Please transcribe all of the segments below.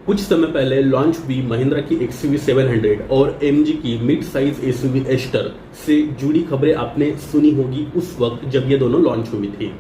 कुछ समय पहले लॉन्च हुई महिंद्रा की XUV 700 और MG की मिड साइज SUV एस्टर से जुड़ी खबरें आपने सुनी होगी उस वक्त जब ये दोनों लॉन्च हुई थी।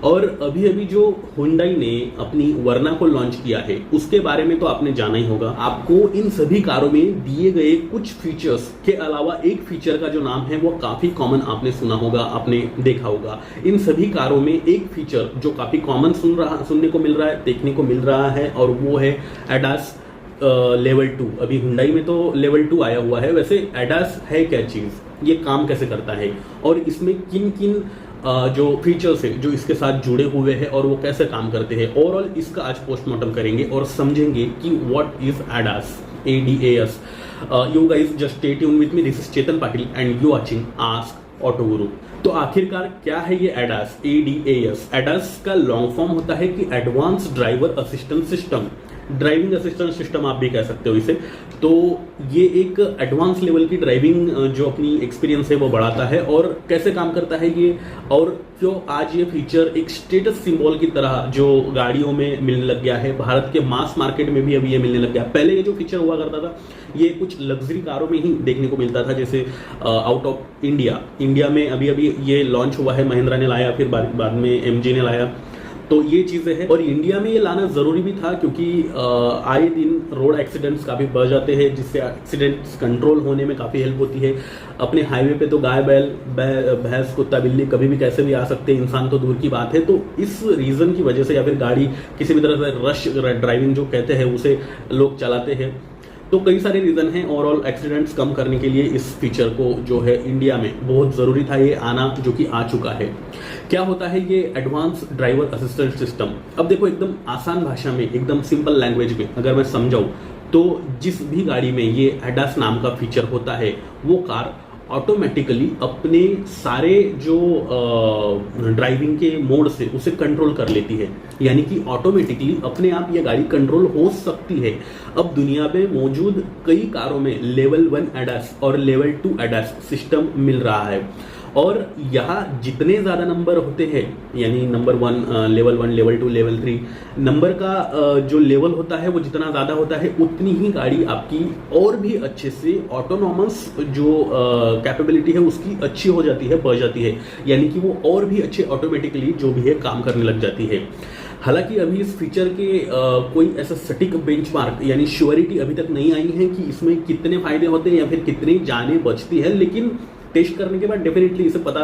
और अभी अभी जो हुंडई ने अपनी वर्ना को लॉन्च किया है उसके बारे में तो आपने जाना ही होगा। आपको इन सभी कारों में दिए गए कुछ फीचर्स के अलावा एक फीचर का जो नाम है वो काफी कॉमन आपने सुना होगा, आपने देखा होगा। इन सभी कारों में एक फीचर जो काफी कॉमन सुनने को मिल रहा है, देखने को मिल रहा है, और वो है एडास लेवल 2। अभी हुंडई में तो लेवल 2 आया हुआ है। वैसे एडास है क्या चीज, ये काम कैसे करता है, और इसमें किन किन जो फीचर्स है जो इसके साथ जुड़े हुए हैं और वो कैसे काम करते हैं, ओवरऑल इसका आज पोस्टमार्टम करेंगे और समझेंगे कि what is ADAS, ADAS। You guys just stay tune with me, this is Chetan Patil and you watching ask auto गुरु। तो आखिरकार क्या है ये एडास, ADAS? एडास का लॉन्ग फॉर्म होता है कि advance driver assistant system, driving assistant system आप भी कह सकते हो इसे। तो ये एक एडवांस लेवल की ड्राइविंग जो अपनी एक्सपीरियंस है वो बढ़ाता है। और कैसे काम करता है ये, और क्यों आज ये फीचर एक स्टेटस सिंबल की तरह जो गाड़ियों में मिलने लग गया है, भारत के मास मार्केट में भी अभी ये मिलने लग गया। पहले ये जो फीचर हुआ करता था ये कुछ लग्जरी कारों में ही देखने को मिलता था, जैसे आउट ऑफ इंडिया में अभी अभी ये लॉन्च हुआ है, महिंद्रा ने लाया, फिर बाद में MG ने लाया। तो ये चीजें हैं, और इंडिया में ये लाना जरूरी भी था क्योंकि आए दिन रोड एक्सीडेंट्स काफी बढ़ जाते हैं, जिससे एक्सीडेंट्स कंट्रोल होने में काफी हेल्प होती है। अपने हाईवे पे तो गाय बैल भैंस कुत्ता बिल्ली कभी भी कैसे भी आ सकते हैं, इंसान तो दूर की बात है। तो इस रीजन की वजह से, या फिर गाड़ी किसी भी तरह से रश ड्राइविंग जो कहते हैं उसे लोग चलाते हैं। तो कई सारे रीजन हैं। ओवरऑल एक्सीडेंट्स कम करने के लिए इस फीचर को जो है इंडिया में बहुत जरूरी था ये आना, जो कि आ चुका है। क्या होता है ये एडवांस ड्राइवर असिस्टेंट सिस्टम? अब देखो, एकदम आसान भाषा में, एकदम सिंपल लैंग्वेज में अगर मैं समझाऊं तो जिस भी गाड़ी में ये एडास नाम का फीचर होता है वो कार ऑटोमेटिकली अपने सारे जो ड्राइविंग के मोड से उसे कंट्रोल कर लेती है। यानी कि ऑटोमेटिकली अपने आप ये गाड़ी कंट्रोल हो सकती है। अब दुनिया में मौजूद कई कारों में लेवल 1 एडास और लेवल 2 एडास सिस्टम मिल रहा है, और यहाँ जितने ज़्यादा नंबर होते हैं, यानी number 1, level 1, level 2, level 3, number का जो लेवल होता है वो जितना ज़्यादा होता है उतनी ही गाड़ी आपकी और भी अच्छे से ऑटोनॉमस जो कैपेबिलिटी है उसकी अच्छी हो जाती है, बढ़ जाती है। यानी कि वो और भी अच्छे ऑटोमेटिकली जो भी है काम करने लग जाती है। हालांकि अभी इस फीचर के कोई ऐसा सटीक बेंचमार्क यानी श्योरिटी अभी तक नहीं आई है कि इसमें कितने फायदे होते हैं या फिर कितनी जानें बचती है, लेकिन टेस्ट करने के बाद डेफिनेटली इसे पता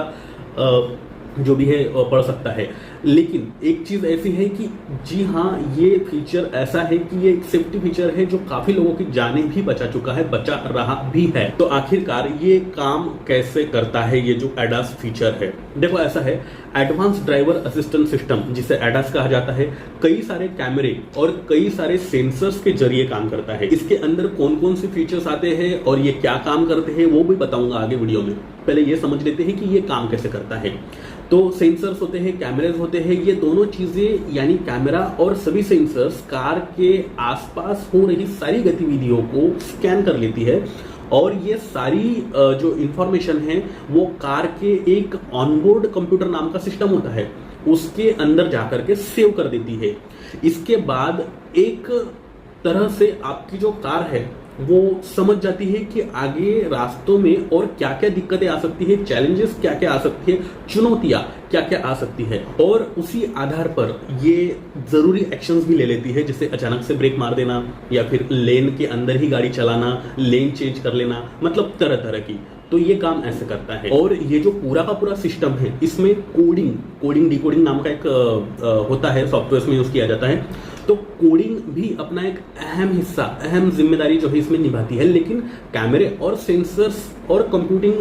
जो भी है पड़ सकता है। लेकिन एक चीज ऐसी है कि जी हाँ, ये फीचर ऐसा है कि ये एक सेफ्टी फीचर है जो काफी लोगों की जानें भी बचा चुका है, बचा रहा भी है। तो आखिरकार ये काम कैसे करता है ये जो एडास फीचर है? देखो, ऐसा है, एडवांस ड्राइवर असिस्टेंट सिस्टम जिसे एडास कहा जाता है, कई सारे कैमरे और कई सारे सेंसर्स के जरिए काम करता है। इसके अंदर कौन कौन से फीचर्स आते हैं और ये क्या काम करते हैं वो भी बताऊंगा आगे वीडियो में। पहले ये समझ लेते हैं कि ये काम कैसे करता है। तो सेंसर्स होते हैं, कैमरेज होते हैं, ये दोनों चीजें यानी कैमरा और सभी सेंसर्स कार के आसपास हो रही सारी गतिविधियों को स्कैन कर लेती है, और ये सारी जो इंफॉर्मेशन है वो कार के एक ऑनबोर्ड कंप्यूटर नाम का सिस्टम होता है उसके अंदर जाकर के सेव कर देती है। इसके बाद एक तरह से आपकी जो कार है वो समझ जाती है कि आगे रास्तों में और क्या क्या दिक्कतें आ सकती है, चैलेंजेस क्या क्या आ सकती है, चुनौतियां क्या क्या आ सकती है, और उसी आधार पर ये जरूरी एक्शंस भी ले लेती है, जैसे अचानक से ब्रेक मार देना या फिर लेन के अंदर ही गाड़ी चलाना, लेन चेंज कर लेना, मतलब तरह तरह की। तो ये काम ऐसे करता है। और ये जो पूरा का पूरा सिस्टम है इसमें कोडिंग डिकोडिंग नाम का एक होता है, सॉफ्टवेयर में यूज किया जाता है। तो कोडिंग भी अपना एक अहम हिस्सा, अहम जिम्मेदारी जो है इसमें निभाती है। लेकिन कैमरे और सेंसर्स और कंप्यूटिंग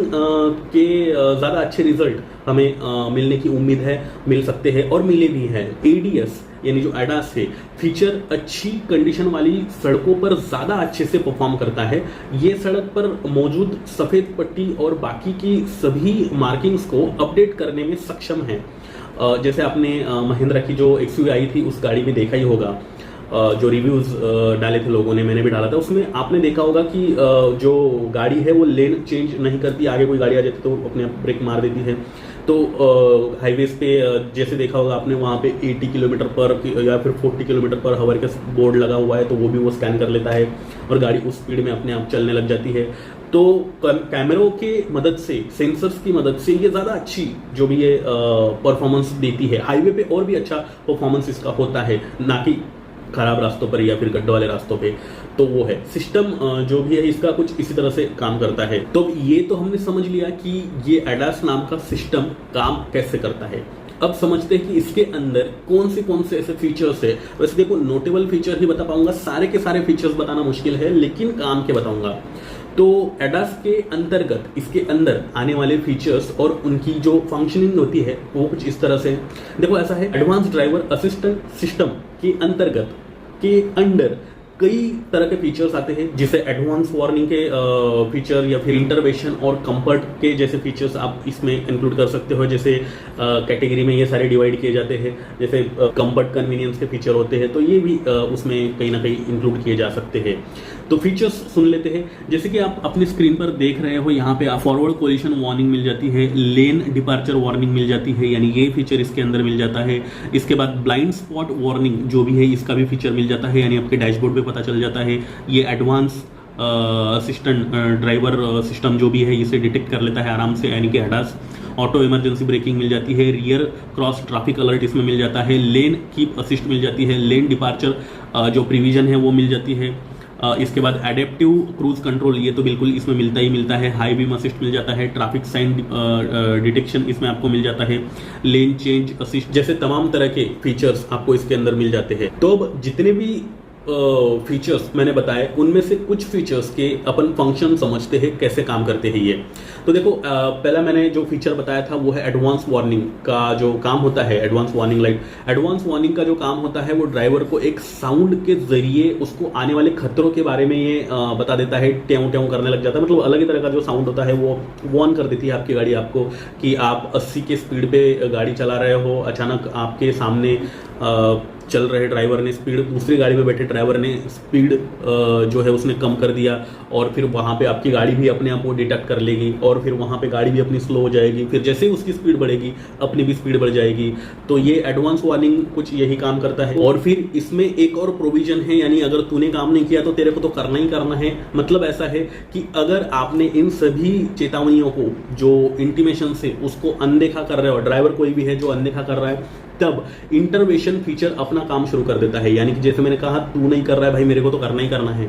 के ज्यादा अच्छे रिजल्ट हमें मिलने की उम्मीद है, मिल सकते हैं और मिले भी हैं। ADS यानी जो एडास है फीचर अच्छी कंडीशन वाली सड़कों पर ज्यादा अच्छे से परफॉर्म करता है। ये सड़क पर मौजूद सफेद पट्टी और बाकी की सभी मार्किंग्स को अपडेट करने में सक्षम है। जैसे आपने महिंद्रा की जो XUV आई थी उस गाड़ी में देखा ही होगा, जो रिव्यूज डाले थे लोगों ने, मैंने भी डाला था, उसमें आपने देखा होगा कि जो गाड़ी है वो लेन चेंज नहीं करती, आगे कोई गाड़ी आ जाती तो अपने आप ब्रेक मार देती है। तो हाईवेज पे जैसे देखा होगा आपने, वहाँ पे 80 किलोमीटर पर या फिर 40 किलोमीटर पर हावर का बोर्ड लगा हुआ है, तो वो भी वो स्कैन कर लेता है और गाड़ी उस स्पीड में अपने आप चलने लग जाती है। तो कैमरों के मदद से, सेंसर्स की मदद से ये ज़्यादा अच्छी जो भी ये परफॉर्मेंस देती है। हाईवे पे और भी अच्छा परफॉर्मेंस इसका होता है, ना कि खराब रास्तों पर या फिर गड्ढों वाले रास्तों पे। तो वो है सिस्टम जो भी है इसका कुछ इसी तरह से काम करता है। तो ये तो हमने समझ लिया कि ये ADAS नाम का सिस्टम काम कैसे करता है। अब समझते हैं कि इसके अंदर कौन से ऐसे फीचर्स है। वैसे देखो, नोटेबल फीचर ही बता पाऊंगा, सारे के सारे फीचर्स बताना मुश्किल है, लेकिन काम के बताऊंगा। तो ADAS के अंतर्गत इसके अंदर आने वाले फीचर्स और उनकी जो फंक्शनिंग होती है वो कुछ इस तरह से। देखो ऐसा है, एडवांस ड्राइवर असिस्टेंट सिस्टम के अंतर्गत के अंडर कई तरह के फीचर्स आते हैं, जिसे एडवांस वार्निंग के फीचर या फिर इंटरवेंशन और कंफर्ट के जैसे फीचर्स आप इसमें इंक्लूड कर सकते हो। जैसे कैटेगरी में ये सारे डिवाइड किए जाते हैं, जैसे कंफर्ट कन्वीनियंस के फीचर होते हैं, तो ये भी उसमें कहीं ना कहीं इंक्लूड किए जा सकते हैं। तो फीचर्स सुन लेते हैं। जैसे कि आप अपनी स्क्रीन पर देख रहे हो, यहाँ पे फॉरवर्ड कोलिशन वार्निंग मिल जाती है, लेन डिपार्चर वार्निंग मिल जाती है, यानी ये फीचर इसके अंदर मिल जाता है। इसके बाद ब्लाइंड स्पॉट वार्निंग जो भी है इसका भी फीचर मिल जाता है, यानी आपके डैशबोर्ड पे पता चल जाता है। ये एडवांस असिस्टेंट ड्राइवर सिस्टम जो भी है इसे डिटेक्ट कर लेता है आराम से, यानी कि ADAS। ऑटो इमरजेंसी ब्रेकिंग मिल जाती है, रियर क्रॉस ट्रैफिक अलर्ट इसमें मिल जाता है, लेन कीप असिस्ट मिल जाती है, लेन डिपार्चर जो प्रिवीजन है वो मिल जाती है। इसके बाद एडेप्टिव क्रूज कंट्रोल, ये तो बिल्कुल इसमें मिलता ही मिलता है। हाई बीम असिस्ट मिल जाता है, ट्रैफिक साइन डिटेक्शन इसमें आपको मिल जाता है, लेन चेंज असिस्ट जैसे तमाम तरह के फीचर्स आपको इसके अंदर मिल जाते हैं। तो अब जितने भी फीचर्स मैंने बताए, उनमें से कुछ फीचर्स के अपन फंक्शन समझते हैं, कैसे काम करते हैं ये। तो देखो, पहला मैंने जो फीचर बताया था वो है एडवांस वार्निंग का जो काम होता है, advance warning light. Advance warning का जो काम होता है वो ड्राइवर को एक साउंड के जरिए उसको आने वाले खतरों के बारे में ये बता देता है, ट्यों ट्यों करने लग जाता है। मतलब अलग ही तरह का जो साउंड होता है वो वार्न कर देती है आपकी गाड़ी आपको कि आप 80 के स्पीड पे गाड़ी चला रहे हो, अचानक आपके सामने चल रहे ड्राइवर ने स्पीड, दूसरी गाड़ी में बैठे ड्राइवर ने स्पीड जो है उसने कम कर दिया, और फिर वहाँ पे आपकी गाड़ी भी अपने आप वो डिटेक्ट कर लेगी, और फिर वहाँ पे गाड़ी भी अपनी स्लो हो जाएगी। फिर जैसे ही उसकी स्पीड बढ़ेगी अपनी भी स्पीड बढ़ जाएगी। तो ये एडवांस वार्निंग कुछ यही काम करता है। और फिर इसमें एक और प्रोविजन है, यानी अगर तूने काम नहीं किया तो तेरे को तो करना ही करना है। मतलब ऐसा है कि अगर आपने इन सभी चेतावनियों को, जो इंटीमेशन से, उसको अनदेखा कर रहे हो, ड्राइवर कोई भी है जो अनदेखा कर रहा है, तब इंटरवेंशन फीचर अपना काम शुरू कर देता है। यानी कि जैसे मैंने कहा, तू नहीं कर रहा है भाई, मेरे को तो करना ही करना है।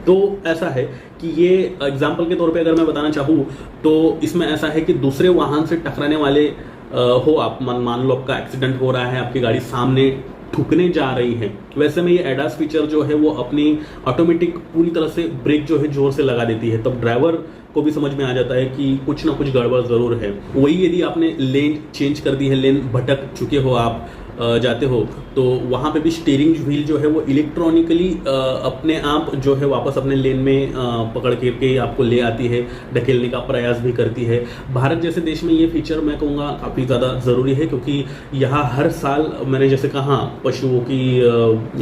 तो ऐसा है कि ये एग्जाम्पल के तौर पे अगर मैं बताना चाहूँ तो इसमें ऐसा है कि दूसरे वाहन से टकराने वाले हो आप, मान लो आपका एक्सीडेंट हो रहा है, आपकी गाड़ी सामने ठुकने जा रही है, वैसे में ये ADAS फीचर जो है वो अपनी ऑटोमेटिक पूरी तरह से ब्रेक जो है जोर से लगा देती है। तब ड्राइवर को भी समझ में आ जाता है कि कुछ ना कुछ गड़बड़ जरूर है। वही यदि आपने लेन चेंज कर दी है, लेन भटक चुके हो आप, जाते हो, तो वहाँ पे भी स्टीयरिंग व्हील जो है वो इलेक्ट्रॉनिकली अपने आप जो है वापस अपने लेन में पकड़ के आपको ले आती है, ढकेलने का प्रयास भी करती है। भारत जैसे देश में ये फीचर मैं कहूँगा काफ़ी ज़्यादा ज़रूरी है, क्योंकि यहाँ हर साल मैंने जैसे कहा, पशुओं की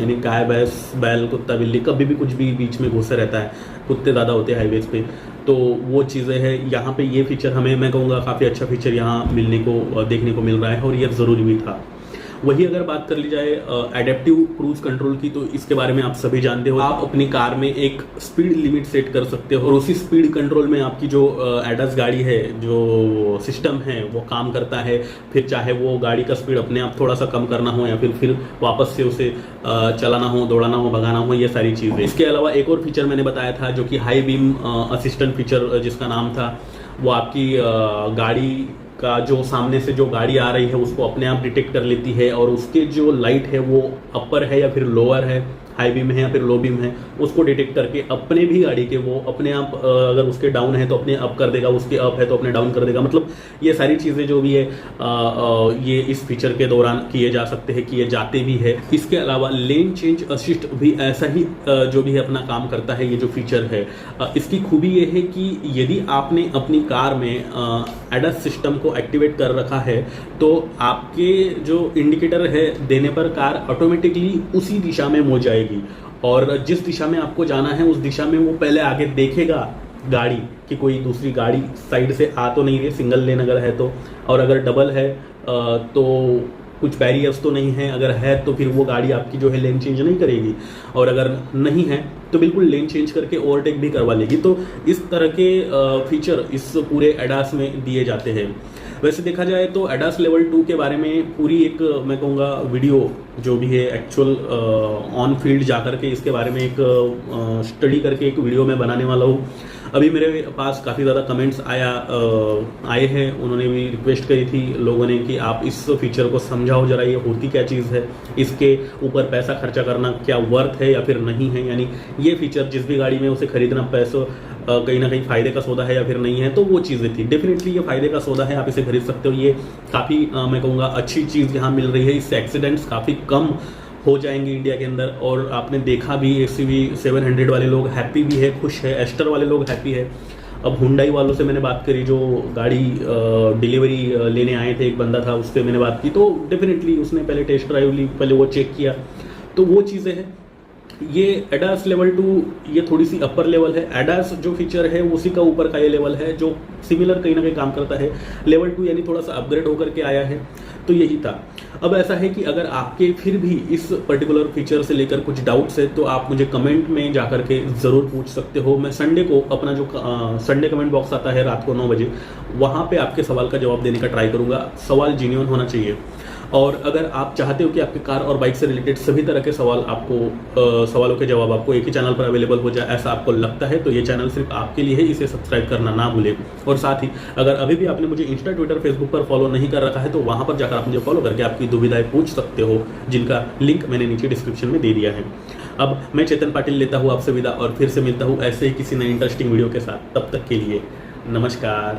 यानी गाय, भैंस, बैल, कुत्ता, बिल्ली, कभी भी कुछ भी बीच में घुसे रहता है, कुत्ते ज़्यादा होते हैं हाईवेज पे, तो वो चीज़ें हैं। यहाँ पे ये फीचर हमें, मैं कहूँगा, काफ़ी अच्छा फीचर यहाँ मिलने को, देखने को मिल रहा है, और ये ज़रूरी भी था। वही अगर बात कर ली जाए एडेप्टिव क्रूज कंट्रोल की, तो इसके बारे में आप सभी जानते हो। आप अपनी कार में एक स्पीड लिमिट सेट कर सकते हो, और उसी स्पीड कंट्रोल में आपकी जो ADAS गाड़ी है, जो सिस्टम है, वो काम करता है। फिर चाहे वो गाड़ी का स्पीड अपने आप थोड़ा सा कम करना हो, या फिर वापस से उसे चलाना हो, दौड़ाना हो, भगाना हो, ये सारी चीज़ें। इसके अलावा एक और फीचर मैंने बताया था जो कि हाई बीम असिस्टेंट फीचर जिसका नाम था, वो आपकी गाड़ी का जो सामने से जो गाड़ी आ रही है उसको अपने आप डिटेक्ट कर लेती है, और उसके जो लाइट है वो अपर है या फिर लोअर है, हाई बीम है या फिर लो बीम है, उसको डिटेक्ट करके अपने भी गाड़ी के वो अपने आप, अगर उसके डाउन है तो अपने अप कर देगा, उसके अप है तो अपने डाउन कर देगा। मतलब ये सारी चीज़ें जो भी है ये इस फीचर के दौरान किए जा सकते हैं, किए जाते भी है। इसके अलावा लेन चेंज असिस्ट भी ऐसा ही जो भी है अपना काम करता है, ये जो फीचर है। इसकी खूबी ये है कि यदि आपने अपनी कार में ADAS सिस्टम को एक्टिवेट कर रखा है, तो आपके जो इंडिकेटर है देने पर कार ऑटोमेटिकली उसी दिशा में हो जाएगी, और जिस दिशा में आपको जाना है उस दिशा में वो पहले आगे देखेगा, गाड़ी कि कोई दूसरी गाड़ी साइड से आ तो नहीं रही, सिंगल लेन अगर है तो, और अगर डबल है तो कुछ बैरियर्स तो नहीं है, अगर है तो फिर वो गाड़ी आपकी जो है लेन चेंज नहीं करेगी, और अगर नहीं है तो बिल्कुल लेन चेंज करके ओवरटेक भी करवा लेगी। तो इस तरह के फीचर इस पूरे एडास में दिए जाते हैं। वैसे देखा जाए तो एडास लेवल 2 के बारे में पूरी एक मैं कहूँगा वीडियो जो भी है एक्चुअल ऑन फील्ड जा करके इसके बारे में एक स्टडी करके एक वीडियो मैं बनाने वाला हूँ। अभी मेरे पास काफ़ी ज़्यादा कमेंट्स आए हैं, उन्होंने भी रिक्वेस्ट करी थी लोगों ने कि आप इस फीचर को समझाओ जरा, ये होती क्या चीज़ है, इसके ऊपर पैसा खर्चा करना क्या वर्थ है या फिर नहीं है, यानी ये फीचर जिस भी गाड़ी में उसे खरीदना पैसों कहीं ना कहीं फ़ायदे का सौदा है या फिर नहीं है। तो वो चीज़ें थी। डेफिनेटली ये फ़ायदे का सौदा है, आप इसे खरीद सकते हो। ये काफ़ी मैं कहूँगा अच्छी चीज़ यहाँ मिल रही है, इससे एक्सीडेंट्स काफ़ी कम हो जाएंगे इंडिया के अंदर। और आपने देखा भी XUV 700 वाले लोग हैप्पी भी है, खुश है, एस्टर वाले लोग हैप्पी है। अब हुंडई वालों से मैंने बात करी, जो गाड़ी डिलीवरी लेने आए थे, एक बंदा था, उससे मैंने बात की, तो डेफिनेटली उसने पहले टेस्ट ड्राइव ली, पहले वो चेक किया। तो वो चीज़ें हैं। ये एडास लेवल 2 ये थोड़ी सी अपर लेवल है। एडास जो फीचर है उसी का ऊपर का ये लेवल है जो सिमिलर कहीं ना कहीं काम करता है। लेवल 2 यानी थोड़ा सा अपग्रेड होकर के आया है। तो यही था। अब ऐसा है कि अगर आपके फिर भी इस पर्टिकुलर फीचर से लेकर कुछ डाउट्स है तो आप मुझे कमेंट में जाकर के ज़रूर पूछ सकते हो। मैं संडे को अपना जो संडे कमेंट बॉक्स आता है रात को 9 बजे, वहाँ पे आपके सवाल का जवाब देने का ट्राई करूँगा। सवाल जेन्युइन होना चाहिए। और अगर आप चाहते हो कि आपके कार और बाइक से रिलेटेड सभी तरह के सवालों के जवाब आपको एक ही चैनल पर अवेलेबल हो जाए, ऐसा आपको लगता है, तो ये चैनल सिर्फ आपके लिए है, इसे सब्सक्राइब करना ना भूलें। और साथ ही अगर अभी भी आपने मुझे इंस्टा, ट्विटर, फेसबुक पर फॉलो नहीं कर रखा है तो वहाँ पर जाकर आप मुझे फॉलो करके आपकी दुविधाएं पूछ सकते हो, जिनका लिंक मैंने नीचे डिस्क्रिप्शन में दे दिया है। अब मैं चेतन पाटिल लेता हूँ आपसे विदा और फिर से मिलता हूँ ऐसे ही किसी नए इंटरेस्टिंग वीडियो के साथ। तब तक के लिए नमस्कार।